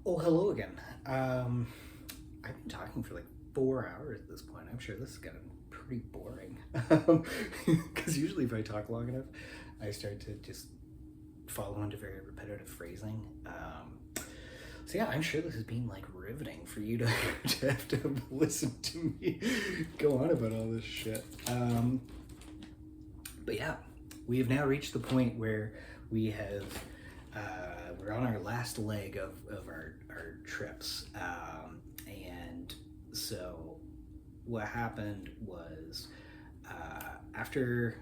Oh, hello again. I've been talking for like 4 hours at this point. I'm sure this is getting pretty boring. Because usually, if I talk long enough, I start to just fall into very repetitive phrasing. So yeah, I'm sure this has been like riveting for you to, to have to listen to me go on about all this shit. But yeah, we have now reached the point where we have we're on our last leg of our trips, and so what happened was after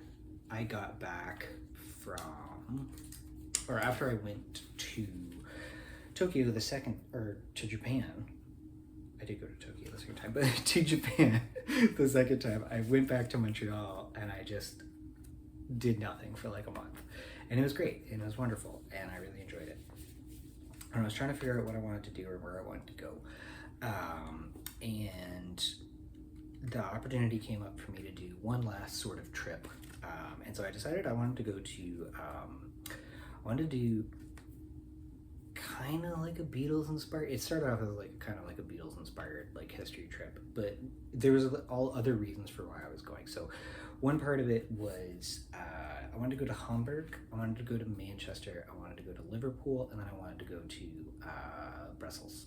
I got back from, or after I went to Tokyo the second, or to Japan. I did go to Tokyo the second time, but to Japan the second time, I went back to Montreal and I just did nothing for like a month. And it was great and it was wonderful and I really enjoyed it. And I was trying to figure out what I wanted to do or where I wanted to go. And the opportunity came up for me to do one last sort of trip. And so I decided I wanted to go to, I wanted to do kind of like a Beatles inspired, it started off as like kind of like a Beatles inspired like history trip, but there was all other reasons for why I was going. So one part of it was I wanted to go to Hamburg, I wanted to go to Manchester, I wanted to go to Liverpool, and then I wanted to go to Brussels.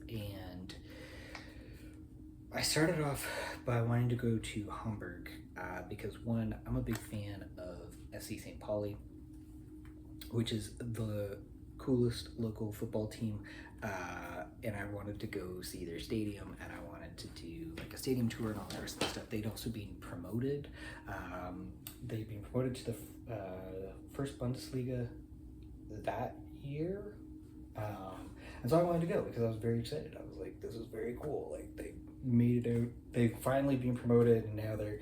And I started off by wanting to go to Hamburg because one, I'm a big fan of SC St. Pauli, which is the coolest local football team, and I wanted to go see their stadium, and I wanted to do like a stadium tour and all that rest of the stuff. They'd also been promoted. They'd been promoted to the first Bundesliga that year, and so I wanted to go because I was very excited. I was like, this is very cool. Like they made it out. They've finally been promoted, and now they're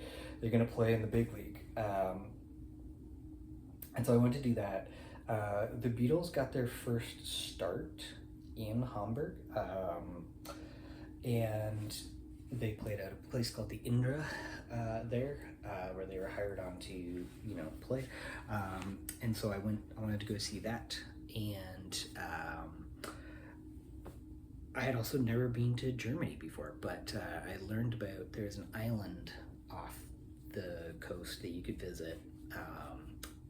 gonna play in the big league. And so I went to do that. The Beatles got their first start in Hamburg, and they played at a place called the Indra there, where they were hired on to play. And so I wanted to go see that, and I had also never been to Germany before, but I learned about there's an island off the coast that you could visit.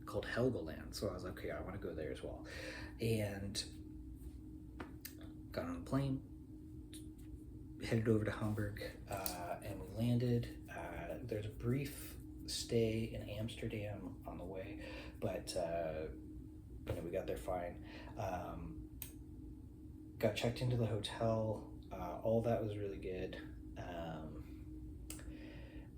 Called Helgoland. So I was like, okay, I want to go there as well. And got on a plane, headed over to Hamburg, and we landed. There's a brief stay in Amsterdam on the way, but we got there fine. Got checked into the hotel. All that was really good.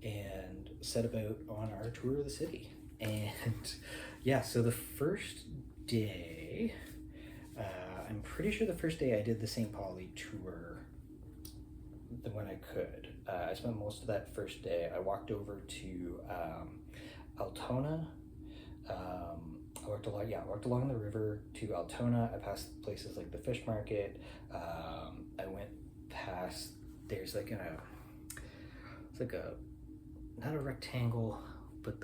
And set about on our tour of the city. And yeah, so the first day, I'm pretty sure the first day I did the St. Pauli tour when I could. I spent most of that first day. I walked over to Altona. I walked along the river to Altona. I passed places like the fish market. I went past, there's like it's like a, not a rectangle, but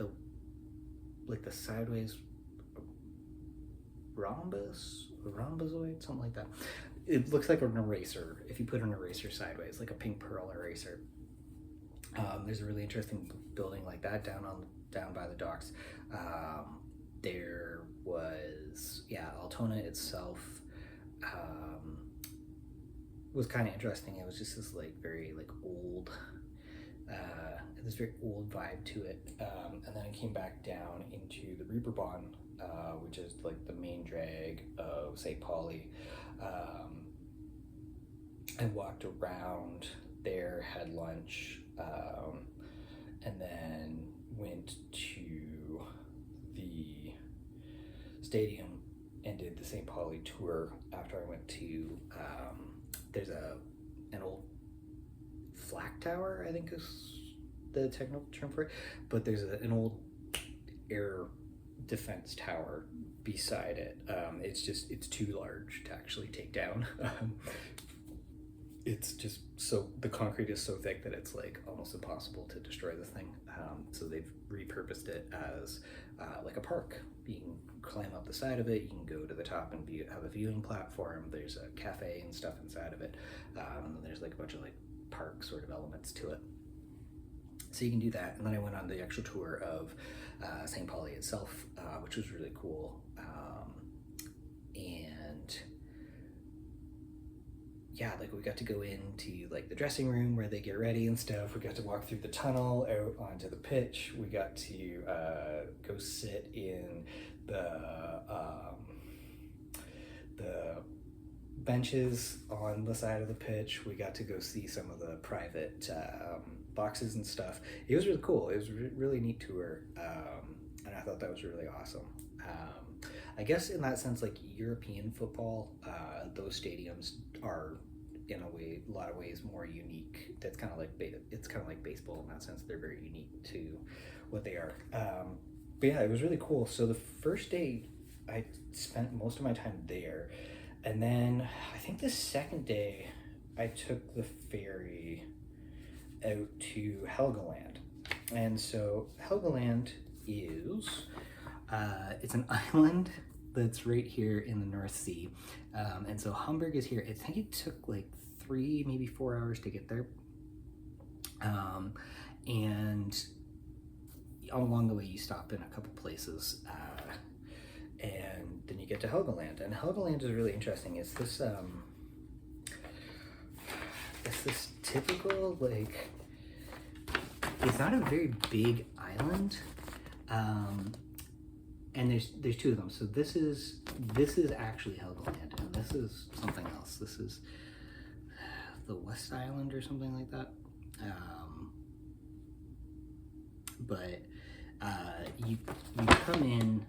the sideways rhombozoid, something like that. It looks like an eraser. If you put an eraser sideways, like a pink pearl eraser. There's a really interesting building like that down by the docks. There was, Altona itself was kind of interesting. It was just this very old, this very old vibe to it, and then I came back down into the Reeperbahn, which is like the main drag of St. Pauli. I walked around there, had lunch, and then went to the stadium and did the St. Pauli tour. After I went to, there's an old flak tower, I think is the technical term for it, but there's an old air defense tower beside it. It's too large to actually take down. It's just so, the concrete is so thick that it's like almost impossible to destroy this thing. So they've repurposed it as like a park. You can climb up the side of it, you can go to the top and have a viewing platform. There's a cafe and stuff inside of it, and then there's like a bunch of like park sort of elements to it. So you can do that. And then I went on the actual tour of St. Pauli itself, which was really cool. And yeah, like we got to go into like the dressing room where they get ready and stuff. We got to walk through the tunnel out onto the pitch. We got to go sit in the benches on the side of the pitch. We got to go see some of the private boxes and stuff. It was really cool. It was a really neat tour, and I thought that was really awesome. I guess in that sense, like European football, those stadiums are in a lot of ways more unique. That's kind of like it's kind of like baseball in that sense. They're very unique to what they are. But yeah, it was really cool. So the first day, I spent most of my time there. And then I think the second day I took the ferry out to Helgoland. And so Helgoland is, it's an island that's right here in the North Sea. And so Hamburg is here. I think it took like 3, maybe 4 hours to get there. And along the way you stop in a couple places, and then you get to Helgoland. And Helgoland is really interesting. It's this typical, like, it's not a very big island, and there's 2 of them. So this is actually Helgoland, and this is something else. This is the West Island or something like that. But you come in.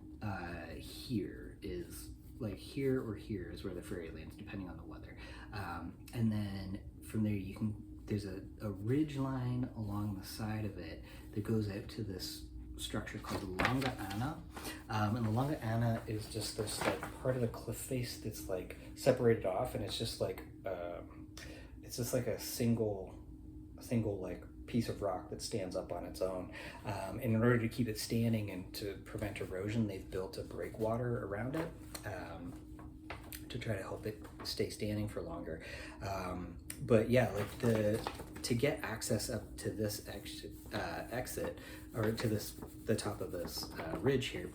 Here is like here or here is where the ferry lands, depending on the weather. And then from there there's a ridge line along the side of it that goes out to this structure called the Lange Anna. And the Lange Anna is just this like part of the cliff face that's like separated off, and it's just like a single like piece of rock that stands up on its own. And in order to keep it standing and to prevent erosion, they've built a breakwater around it to try to help it stay standing for longer. But yeah, like to get access up to this exit or to the top of this ridge here,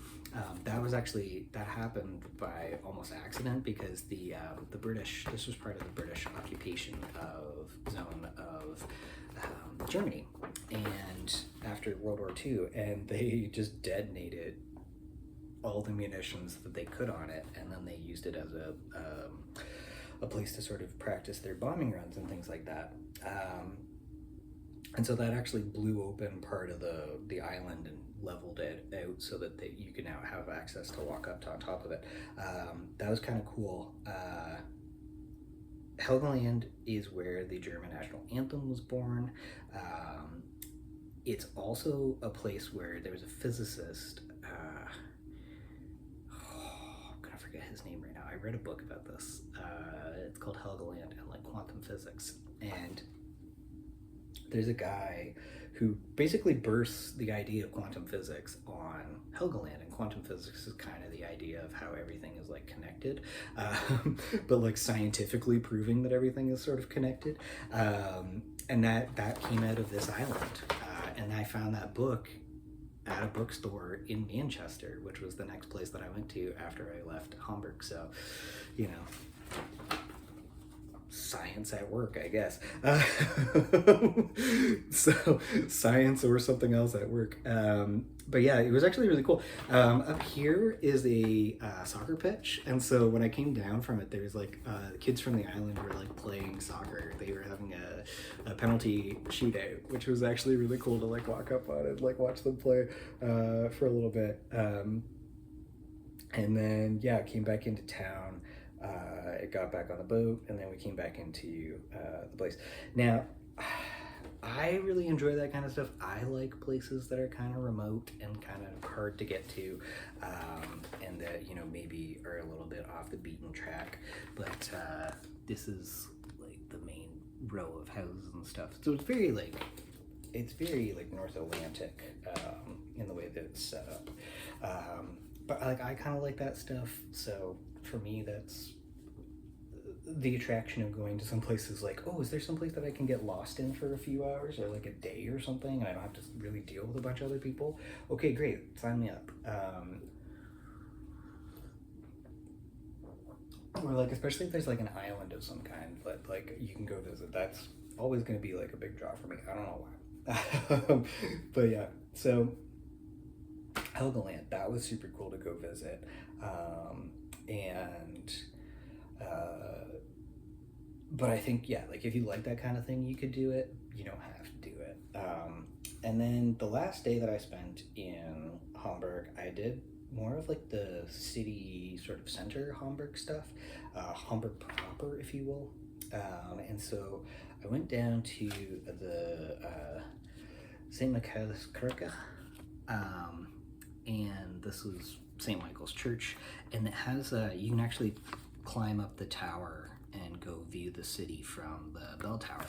that happened by almost accident, because the British, this was part of the British occupation zone of Germany, and after World War II, and they just detonated all the munitions that they could on it, and then they used it as a place to sort of practice their bombing runs and things like that. And so that actually blew open part of the island and leveled it out so that you can now have access to walk up to on top of it. That was kind of cool. Helgoland is where the German national anthem was born. It's also a place where there was a physicist, I'm gonna forget his name right now. I read a book about this. It's called Helgoland and like quantum physics. And there's a guy who basically bursts the idea of quantum physics on Helgoland, and quantum physics is kind of the idea of how everything is like connected, but like scientifically proving that everything is sort of connected, and that came out of this island, and I found that book at a bookstore in Manchester, which was the next place that I went to after I left Hamburg. So, you know, science at work, I guess. So science or something else at work. But yeah, it was actually really cool. Up here is a soccer pitch, and so when I came down from it, there's like kids from the island were like playing soccer. They were having a penalty shootout, which was actually really cool to like walk up on and like watch them play for a little bit. And then yeah, came back into town. It got back on the boat, and then we came back into the place. Now, I really enjoy that kind of stuff. I like places that are kind of remote and kind of hard to get to, and that, you know, maybe are a little bit off the beaten track. But this is like the main row of houses and stuff, so it's very like it's very like North Atlantic in the way that it's set up. But like I kind of like that stuff. So for me, that's the attraction of going to some places like, oh, is there some place that I can get lost in for a few hours or like a day or something, and I don't have to really deal with a bunch of other people? Okay, great, sign me up. Or like, especially if there's like an island of some kind that like you can go visit. That's always going to be like a big draw for me. I don't know why. But yeah, so Helgoland, that was super cool to go visit. And but I think, yeah, like if you like that kind of thing, you could do it. You don't have to do it. And then the last day that I spent in Hamburg, I did more of like the city sort of center Hamburg stuff, Hamburg proper, if you will. And so I went down to the St. Michaelis Kirche, and this was St. Michael's Church, and it has you can actually climb up the tower and go view the city from the bell tower,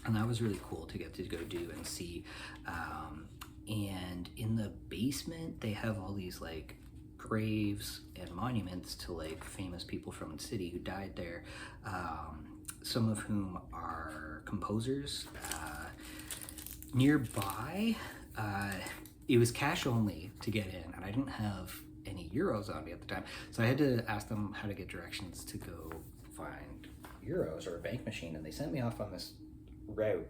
and that was really cool to get to go do and see. And in the basement they have all these like graves and monuments to like famous people from the city who died there, some of whom are composers. Nearby, it was cash only to get in, and I didn't have any euros on me at the time, so I had to ask them how to get directions to go find euros or a bank machine, and they sent me off on this route,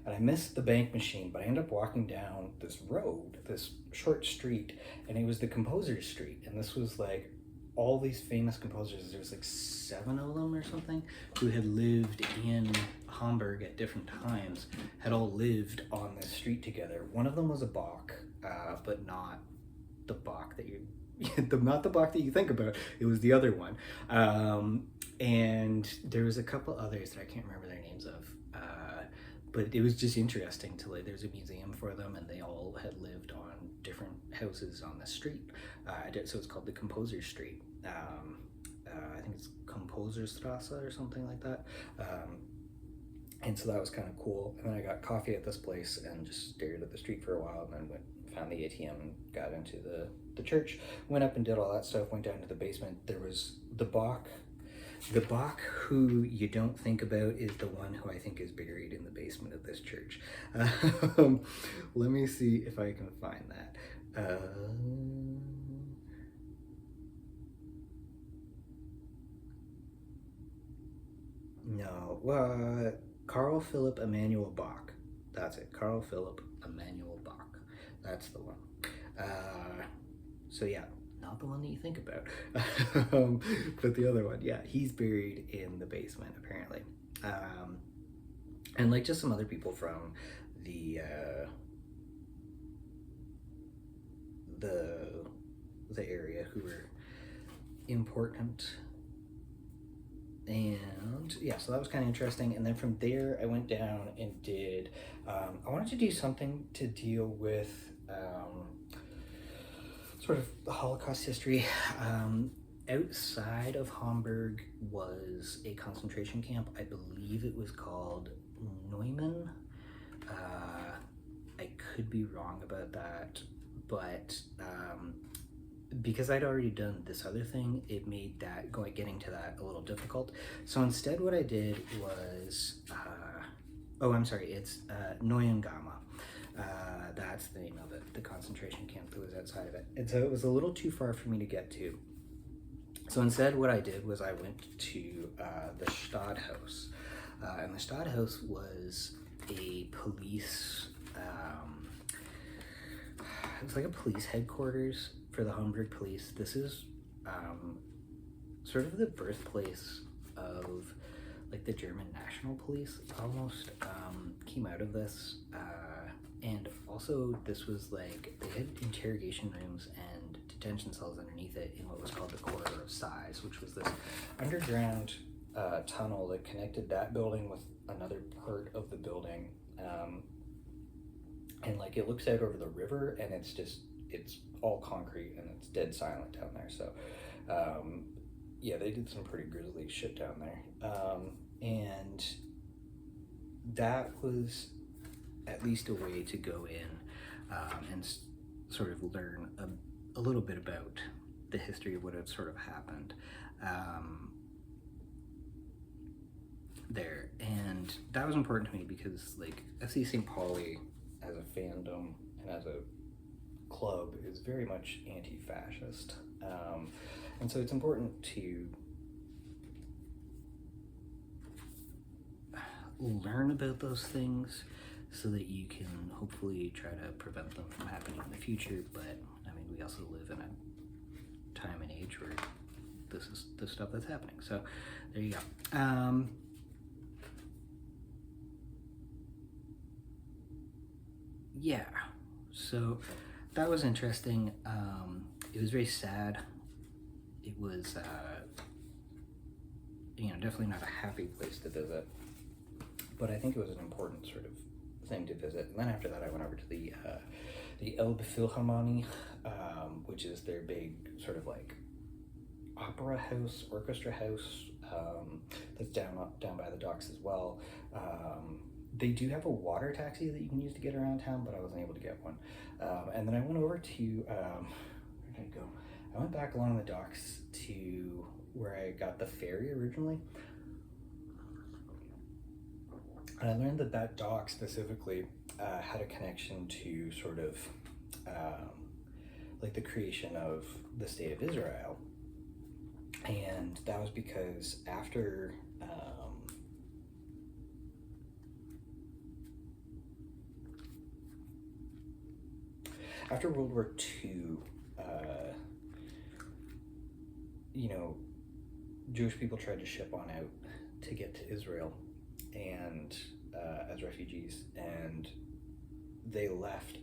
and I missed the bank machine, but I ended up walking down this road, this short street, and it was the Composers Street, and this was like all these famous composers. There was like 7 of them or something who had lived in Hamburg at different times, had all lived on this street together. One of them was a Bach, but not the Bach that you not the Bach that you think about. It was the other one. And there was a couple others that I can't remember their names of. But it was just interesting to like, there's a museum for them, and they all had lived on different houses on the street. So it's called the Composer Street. I think it's Composerstrasse or something like that. And so that was kind of cool. And then I got coffee at this place and just stared at the street for a while, and then found the ATM and got into the church, went up and did all that stuff, went down to the basement. There was the Bach. The Bach who you don't think about is the one who I think is buried in the basement of this church. Let me see if I can find that. No, Carl Philipp Emanuel Bach. That's it, Carl Philipp Emanuel Bach. That's the one. So yeah, not the one that you think about. But the other one, yeah, he's buried in the basement apparently. And like just some other people from the area who were important. And yeah, so that was kind of interesting. And then from there I went down and did I wanted to do something to deal with sort of the Holocaust history. Outside of Hamburg was a concentration camp. I believe it was called Neumann. I could be wrong about that, but because I'd already done this other thing, it made that getting to that a little difficult. So instead what I did was, oh, I'm sorry, it's Neuengamme. That's the name of it, the concentration camp that was outside of it. And so it was a little too far for me to get to. So instead what I did was I went to the Stadthaus. And the Stadthaus was a police, it was like a police headquarters for the Hamburg police. This is sort of the birthplace of like the German National Police almost, came out of this. And also this was like, they had interrogation rooms and detention cells underneath it in what was called the Corridor of Sighs, which was this underground tunnel that connected that building with another part of the building. And like it looks out over the river, and it's all concrete and it's dead silent down there. So yeah, they did some pretty grisly shit down there. And that was at least a way to go in and sort of learn a little bit about the history of what had sort of happened there. And that was important to me because like FC St. Pauli as a fandom and as a club is very much anti-fascist, and so it's important to learn about those things so that you can hopefully try to prevent them from happening in the future. But I mean, we also live in a time and age where this is the stuff that's happening, so there you go. Yeah, so that was interesting. It was very sad. It was definitely not a happy place to visit, but I think it was an important sort of thing to visit. And then after that, I went over to the Elbphilharmonie, which is their big sort of like opera house, orchestra house, that's down by the docks as well. They do have a water taxi that you can use to get around town, but I wasn't able to get one. And then I went over to, where did I go? I went back along the docks to where I got the ferry originally. And I learned that that dock specifically had a connection to sort of like the creation of the state of Israel. And that was because after World War II, Jewish people tried to ship on out to get to Israel and as refugees, and they left,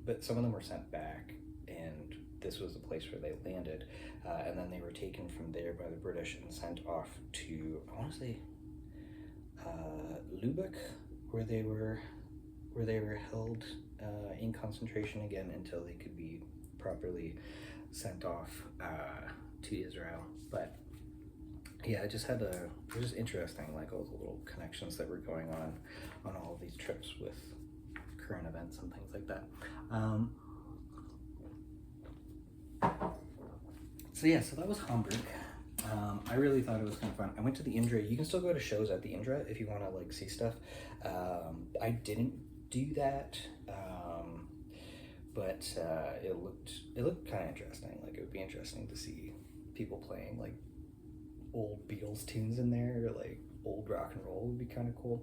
but some of them were sent back, and this was the place where they landed, and then they were taken from there by the British and sent off to, I want to say, Lubeck, where they were held in concentration again until they could be properly sent off to Israel. But yeah, it was just interesting, like all the little connections that were going on all of these trips with current events and things like that. So that was Hamburg. I really thought it was kind of fun. I went to the Indra. You can still go to shows at the Indra if you want to like see stuff. I didn't do that, but it looked kind of interesting. Like it would be interesting to see people playing like old Beatles tunes in there, or like old rock and roll would be kind of cool.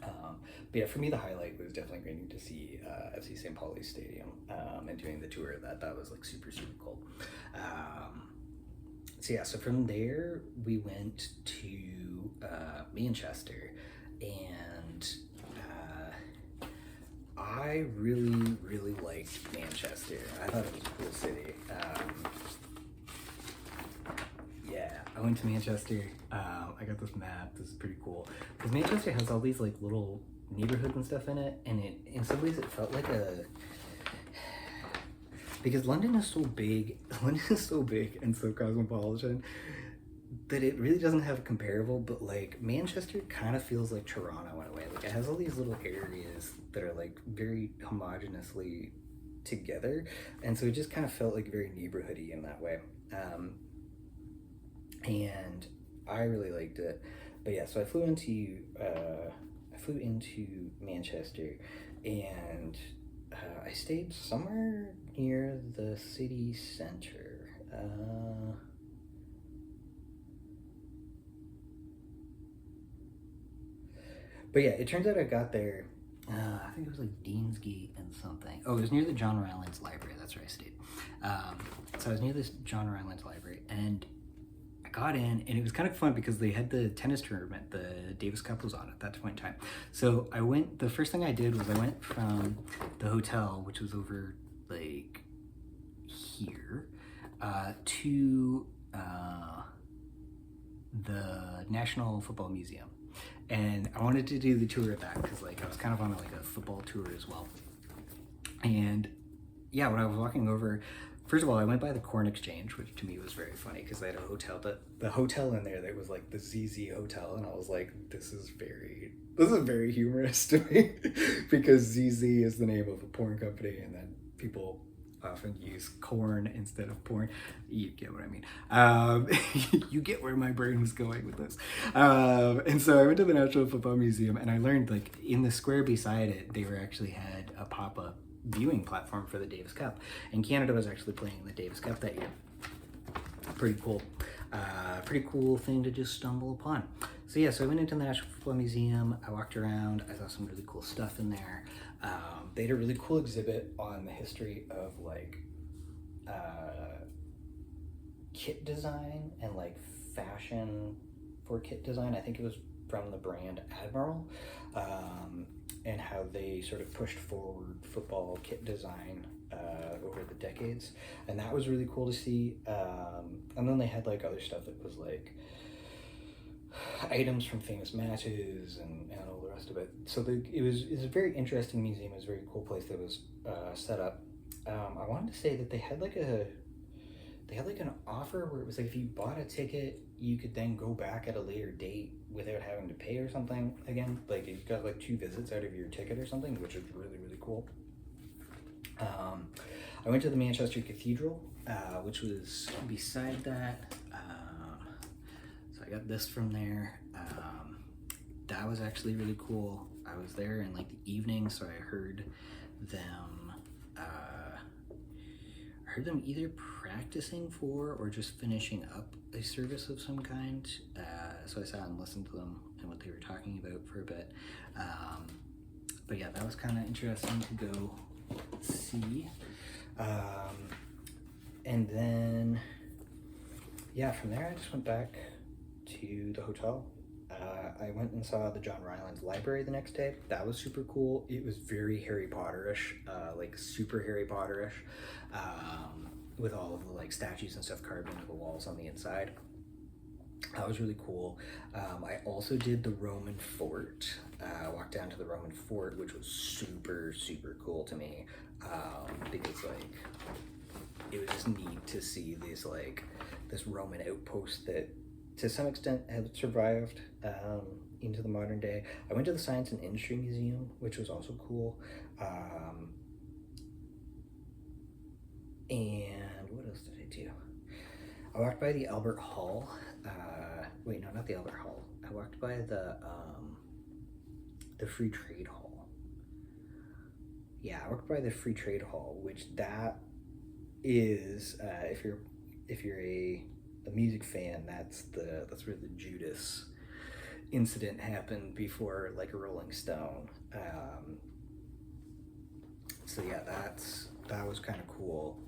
But yeah, for me the highlight was definitely getting to see FC St. Pauli's stadium and doing the tour of that. That was like super cool. So from there we went to Manchester, and I really liked Manchester. I thought it was a cool city. I went to Manchester. I got this map. This is pretty cool because Manchester has all these like little neighborhoods and stuff in it, and in some ways it felt like because London is so big and so cosmopolitan that it really doesn't have a comparable. But like Manchester kind of feels like Toronto in a way. Like it has all these little areas that are like very homogeneously together, and so it just kind of felt like very neighborhoody in that way. And I really liked it. But yeah, so I flew into Manchester, and I stayed somewhere near the city center. But yeah, it turns out I got there, I think it was like Deansgate and something. Oh, it was near the John Rylands Library. That's where I stayed. So I was near this John Rylands Library, and I got in, and it was kind of fun because they had the tennis tournament. The Davis Cup was on at that point in time. So the first thing I did was I went from the hotel, which was over like here, to the National Football Museum. And I wanted to do the tour of that because like I was kind of on like a football tour as well. And yeah, when I was walking over, first of all, I went by the Corn Exchange, which to me was very funny because they had a hotel, the hotel in there that was like the ZZ Hotel, and I was like, this is very humorous to me because ZZ is the name of a porn company, and then people often use corn instead of porn. You get what I mean. You get where my brain was going with this. And so I went to the National Football Museum, and I learned like in the square beside it, they actually had a pop-up viewing platform for the Davis Cup, and Canada was actually playing the Davis Cup that year. Pretty cool thing to just stumble upon. So yeah, so I went into the National Football Museum, I walked around, I saw some really cool stuff in there. They had a really cool exhibit on the history of like kit design and like fashion for kit design. I think it was from the brand Admiral, and how they sort of pushed forward football kit design over the decades, and that was really cool to see. And then they had like other stuff that was like items from famous matches and all the rest of it. So it was a very interesting museum. It was a very cool place that was set up. I wanted to say that they had like an offer where it was like if you bought a ticket, you could then go back at a later date without having to pay or something again. Like you got like 2 visits out of your ticket or something, which was really, really cool. I went to the Manchester Cathedral, which was beside that. So I got this from there. That was actually really cool. I was there in like the evening, so I heard them either practicing for or just finishing up a service of some kind. So I sat and listened to them and what they were talking about for a bit. But yeah, that was kind of interesting to go see. And then, yeah, from there I just went back to the hotel. I went and saw the John Rylands Library the next day. That was super cool. It was very Harry Potter-ish, like super Harry Potter-ish, with all of the like statues and stuff carved into the walls on the inside. That was really cool. I also did the Roman Fort. Walked down to the Roman Fort, which was super, super cool to me, because like it was just neat to see these like this Roman outpost that to some extent had survived into the modern day. I went to the Science and Industry Museum, which was also cool. And what else did I do? I walked by the Albert Hall. Wait, no, not the Albert Hall. I walked by the Free Trade Hall. Yeah, I walked by the Free Trade Hall, which that is, if you're a music fan, that's where the Judas incident happened before like a Rolling Stone. So yeah, that was kind of cool.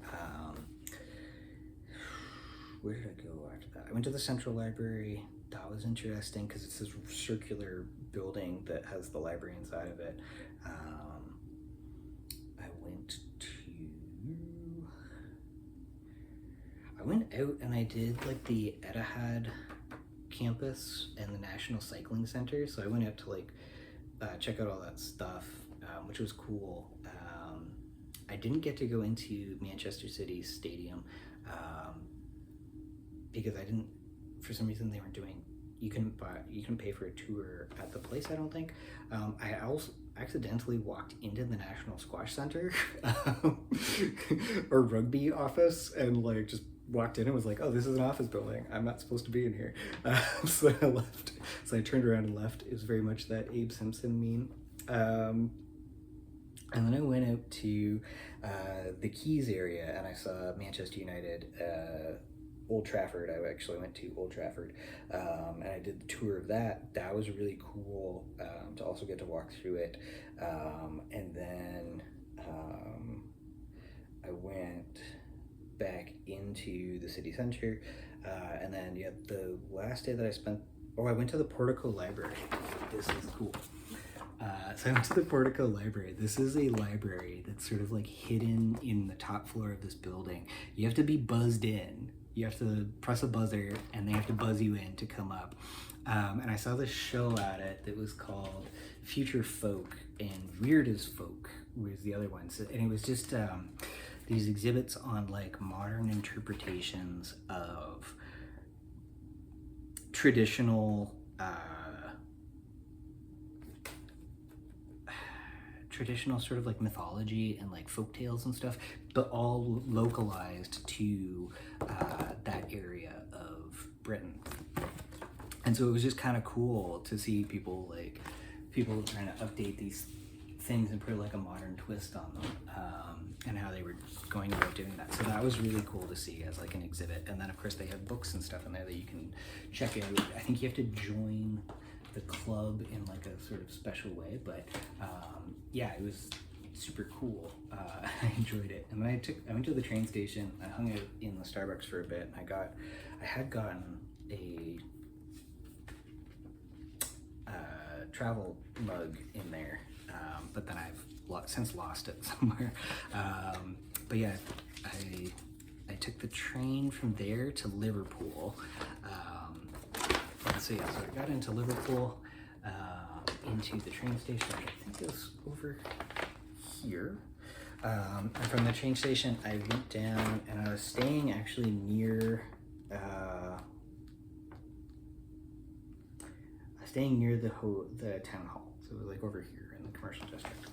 Where did I go after that? I went to the Central Library. That was interesting because it's this circular building that has the library inside of it. I went out and I did like the Etihad campus and the National Cycling Center. So I went out to like check out all that stuff, which was cool. I didn't get to go into Manchester City Stadium because for some reason they weren't doing, you couldn't pay for a tour at the place, I don't think. I also accidentally walked into the National Squash Center or rugby office and like just walked in and was like, oh, this is an office building. I'm not supposed to be in here. So I left. So I turned around and left. It was very much that Abe Simpson meme. And then I went out to the Keys area and I saw Manchester United, Old Trafford. I actually went to Old Trafford, and I did the tour of that. That was really cool to also get to walk through it. And then I went back into the city center, and then yeah, the last day that I spent, I went to the Portico Library. This is cool. So I went to the Portico Library. This is a library that's sort of like hidden in the top floor of this building. You have to be buzzed in. You have to press a buzzer and they have to buzz you in to come up. And I saw this show at it that was called Future Folk, and Weird as Folk was the other one. So, and it was just these exhibits on like modern interpretations of traditional traditional sort of like mythology and like folk tales and stuff, but all localized to that area of Britain. And so it was just kind of cool to see people trying to update these things and put like a modern twist on them, and how they were going about doing that. So that was really cool to see as like an exhibit. And then of course they have books and stuff in there that you can check out. I think you have to join the club in like a sort of special way, but yeah, it was super cool. I enjoyed it. And then I went to the train station. I hung out in the Starbucks for a bit. And I had gotten a travel mug in there, but then I've since lost it somewhere. But yeah, I took the train from there to Liverpool. So yeah, so I got into Liverpool, into the train station. I think it was over here. And from the train station, I went down, and I was staying actually near the town hall. So it was like over here in the commercial district.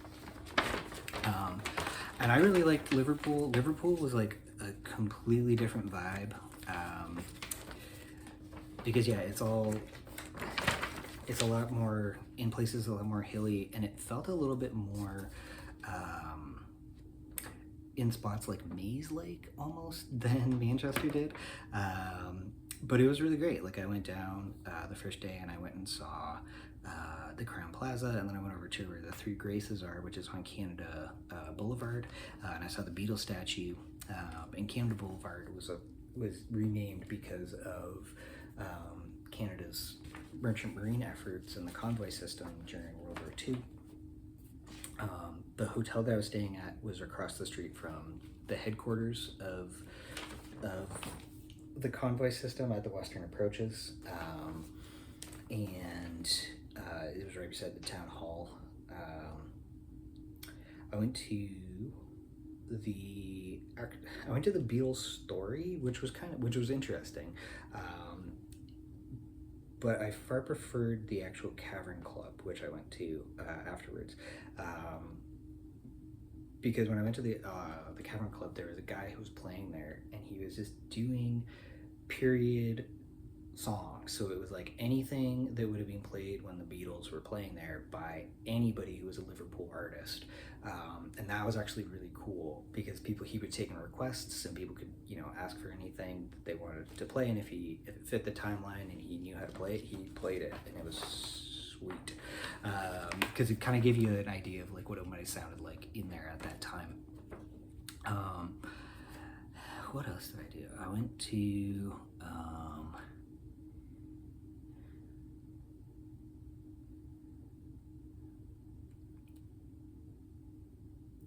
And I really liked Liverpool. Liverpool was like a completely different vibe. Because yeah, it's a lot more, in places a lot more hilly, and it felt a little bit more in spots like Maze Lake almost than Manchester did. But it was really great. Like I went down the first day and I went and saw the Crowne Plaza, and then I went over to where the Three Graces are, which is on Canada Boulevard, and I saw the Beatles statue. And Canada Boulevard was renamed because of Canada's merchant marine efforts and the convoy system during World War II. The hotel that I was staying at was across the street from the headquarters of the convoy system at the Western Approaches, and it was right beside the town hall. I went to the Beatles story, which was interesting, but I far preferred the actual Cavern Club, which I went to afterwards, because when I went to the Cavern Club, there was a guy who was playing there, and he was just doing period songs. So it was like anything that would have been played when the Beatles were playing there by anybody who was a Liverpool artist. And that was actually really cool, because he would take in requests, and people could, ask for anything that they wanted to play, and if it fit the timeline and he knew how to play it, he played it, and it was sweet. Because it kind of gave you an idea of like what it might have sounded like in there at that time. What else did I do? I went to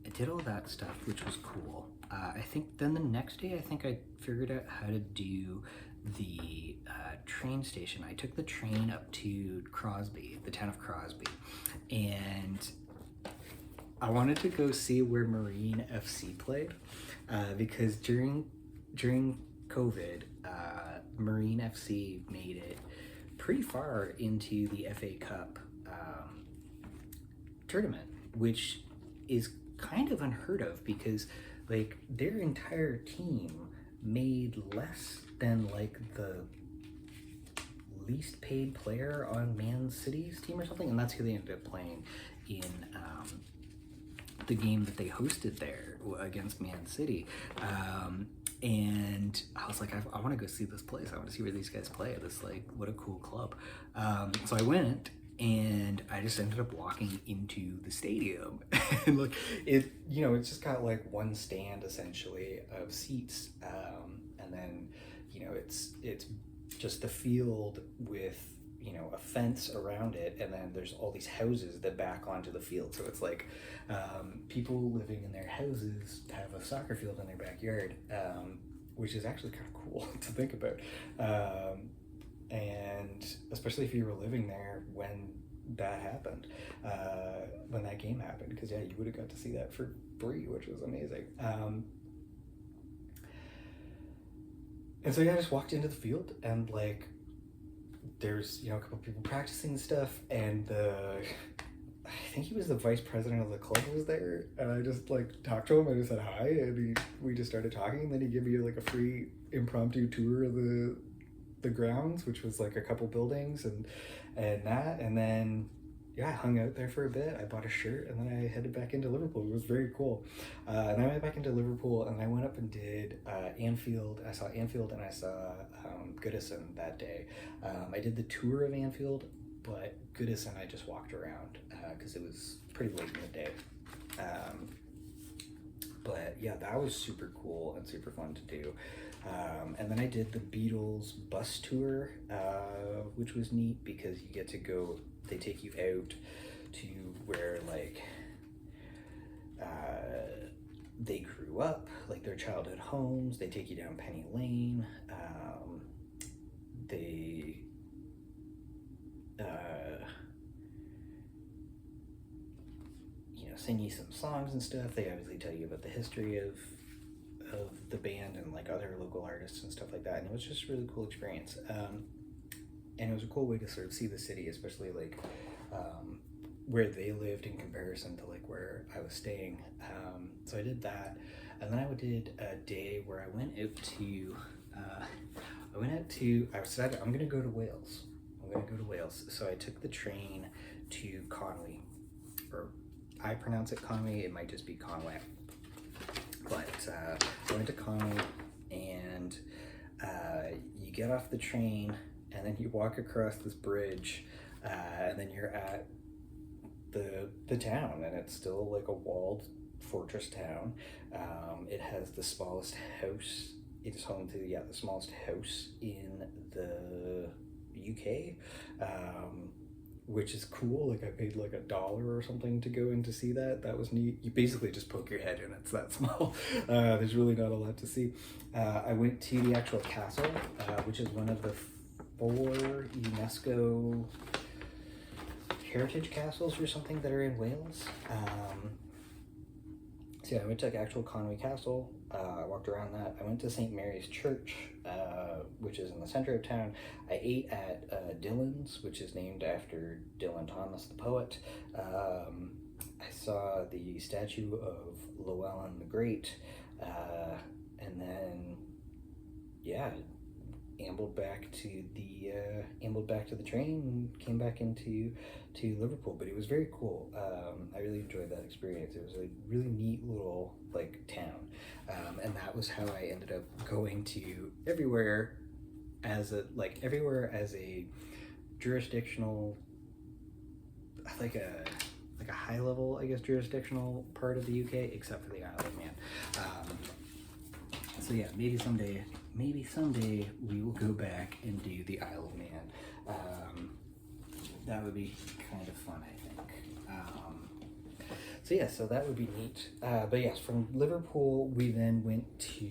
I did all that stuff, which was cool. I think then the next day, I think I figured out how to do the train station. I took the train up to Crosby, the town of Crosby, and I wanted to go see where Marine FC played, because during COVID, Marine FC made it pretty far into the FA Cup tournament, which is kind of unheard of, because like their entire team made less than like the least paid player on Man City's team or something, and that's who they ended up playing in the game that they hosted there against Man City. And I was like, I want to go see this place. I want to see where these guys play. This, like, what a cool club. So I went, and I just ended up walking into the stadium. And like, it's just got like one stand essentially of seats. And then, it's just the field with, a fence around it, and then there's all these houses that back onto the field. So it's like people living in their houses have a soccer field in their backyard, which is actually kind of cool to think about. And especially if you were living there when that happened, when that game happened, because yeah, you would have got to see that for free, which was amazing. And so yeah, I just walked into the field and like there's a couple people practicing stuff, and I think he was the vice president of the club was there, and I just like talked to him. I just said hi, and we just started talking. And then he gave me like a free impromptu tour of the grounds, which was like a couple buildings and then yeah, I hung out there for a bit. I bought a shirt, and then I headed back into Liverpool. It was very cool. And I went back into Liverpool, and I went up and did Anfield. I saw Anfield, and I saw Goodison that day. I did the tour of Anfield, but Goodison I just walked around because it was pretty late in the day. But yeah, that was super cool and super fun to do. And then I did the Beatles bus tour, which was neat because you get to go, they take you out to where like they grew up, like their childhood homes. They take you down Penny Lane. They sing you some songs and stuff. They obviously tell you about the history of the band and like other local artists and stuff like that, and it was just a really cool experience. And it was a cool way to sort of see the city, especially like where they lived in comparison to like where I was staying. So I did that, and then I did a day where I went out to I decided I'm gonna go to Wales. So I took the train to Conwy, or I pronounce it Conwy, it might just be Conway. But I went to Conwy, and you get off the train, and then you walk across this bridge, and then you're at the town, and it's still like a walled fortress town. It has the smallest house. It's home to the smallest house in the UK. Which is cool. Like I paid like $1 or something to go in to see that. That was neat. You basically just poke your head in. It's that small. There's really not a lot to see. I went to the actual castle, which is one of the 4 UNESCO heritage castles or something that are in Wales. So yeah, I went to actual Conwy Castle. I walked around that. I went to St. Mary's Church, which is in the center of town. I ate at Dillon's, which is named after Dylan Thomas, the poet. I saw the statue of Llewellyn the Great, and then yeah, ambled back to the train and came back into Liverpool. But it was very cool. I really enjoyed that experience. It was a really neat little like town, and that was how I ended up going to everywhere as a jurisdictional, like a high level, I guess, jurisdictional part of the UK, except for the Isle of Man. So yeah, maybe someday we will go back and do the Isle of Man. That would be kind of fun, I think. So yeah, so that would be neat. But yes, from Liverpool, we then went to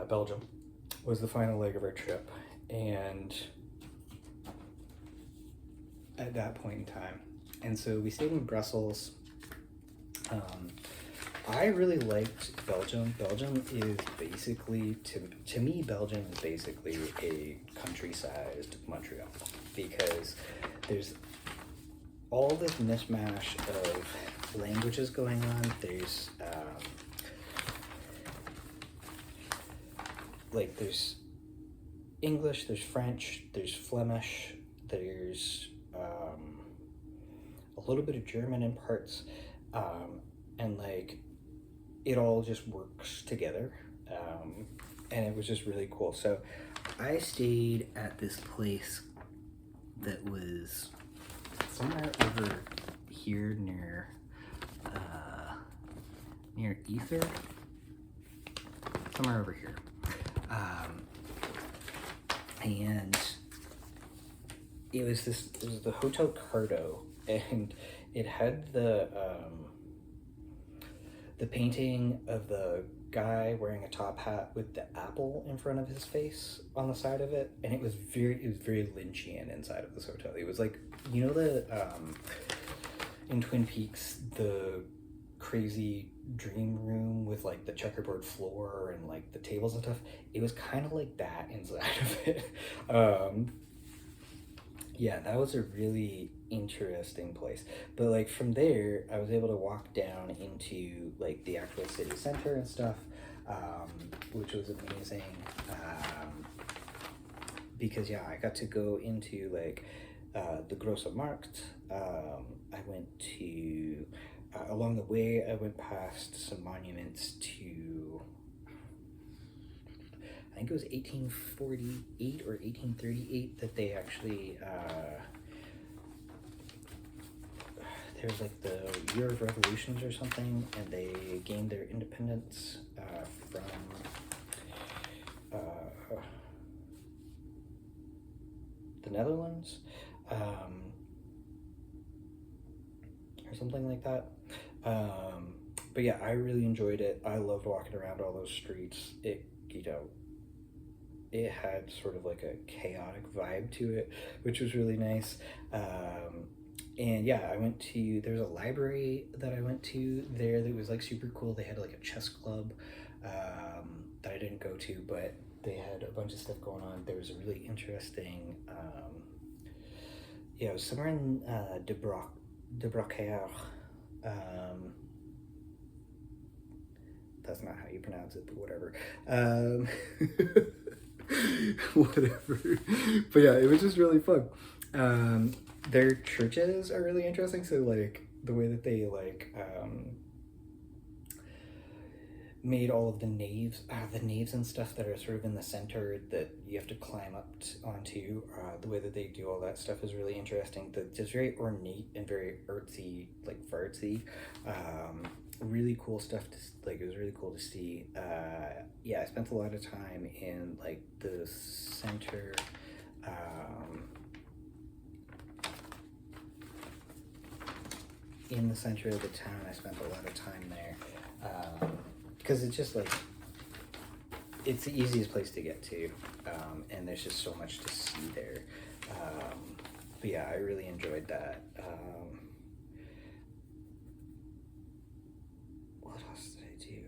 Belgium, was the final leg of our trip. And at that point in time, and so we stayed in Brussels. I really liked Belgium. Belgium is basically, to me, Belgium is basically a country-sized Montreal, because there's all this mishmash of languages going on. There's there's English, there's French, there's Flemish, there's a little bit of German in parts, and like it all just works together, and it was just really cool. So I stayed at this place that was somewhere over here near Ether, somewhere over here, and it was the Hotel Cardo, and it had the painting of the guy wearing a top hat with the apple in front of his face on the side of it, and it was very Lynchian inside of this hotel. It was like, in Twin Peaks, the crazy dream room with like the checkerboard floor and like the tables and stuff. It was kind of like that inside of it. Yeah, that was a really interesting place. But like from there, I was able to walk down into like the actual city center and stuff, which was amazing. Because yeah, I got to go into like the Grosse Markt. I went to along the way. I went past some monuments to, I think it was 1848 or 1838 that they actually, there was like the Year of Revolutions or something, and they gained their independence from the Netherlands, or something like that. But yeah, I really enjoyed it. I loved walking around all those streets. It had sort of like a chaotic vibe to it, which was really nice. And yeah, there's a library that I went to there that was like super cool. They had like a chess club that I didn't go to, but they had a bunch of stuff going on. There was a really interesting, it was somewhere in De Brocaire. That's not how you pronounce it, but whatever. Whatever. But yeah, it was just really fun. Their churches are really interesting. So like the way that they like made all of the naves and stuff that are sort of in the center that you have to climb up onto. The way that they do all that stuff is really interesting. Just very ornate and very artsy, like fartsy. Really cool stuff it was really cool to see. Yeah, I spent a lot of time in like the center, in the center of the town. I spent a lot of time there, because it's just like, it's the easiest place to get to, and there's just so much to see there. But yeah, I really enjoyed that. What else did I do?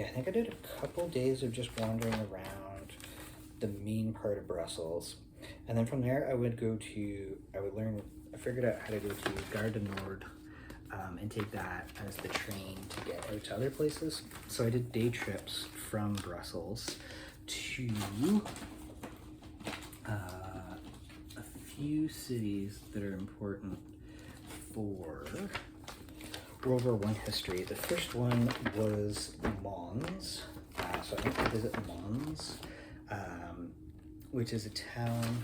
I think I did a couple days of just wandering around the main part of Brussels. And then from there, I figured out how to go to Gare du Nord, and take that as the train to get out to other places. So I did day trips from Brussels to a few cities that are important for World War I history. The first one was Mons. So I went to visit Mons, which is a town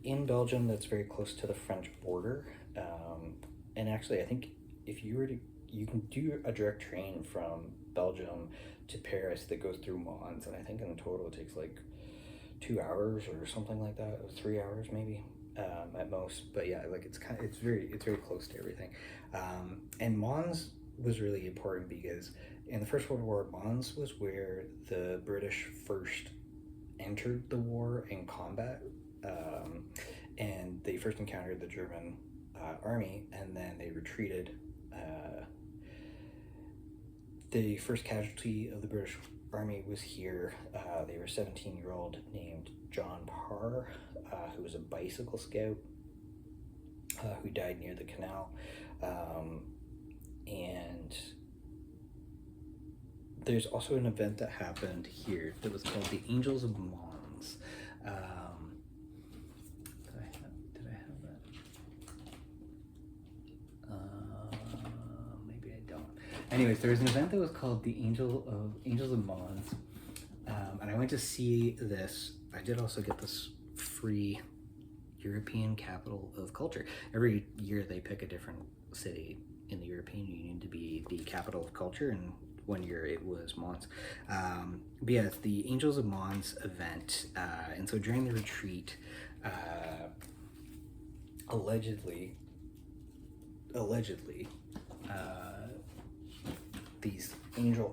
in Belgium that's very close to the French border. And actually, I think if you can do a direct train from Belgium to Paris that goes through Mons, and I think in total it takes like 2 hours or something like that, or 3 hours maybe. At most, but yeah, like it's very close to everything. And Mons was really important because in the First World War, Mons was where the British first entered the war in combat, and they first encountered the German army, and then they retreated. The first casualty of the British army was here. They were a 17-year-old named John Parr, who was a bicycle scout, who died near the canal. And there's also an event that happened here that was called the Angels of Mons. Did I have that? Maybe I don't. Anyways, there was an event that was called the Angels of Mons, and I went to see this. I did also get this free European Capital of Culture. Every year they pick a different city in the European Union to be the capital of culture, and one year it was Mons. But yeah, it's the Angels of Mons event, and so during the retreat, allegedly, these angel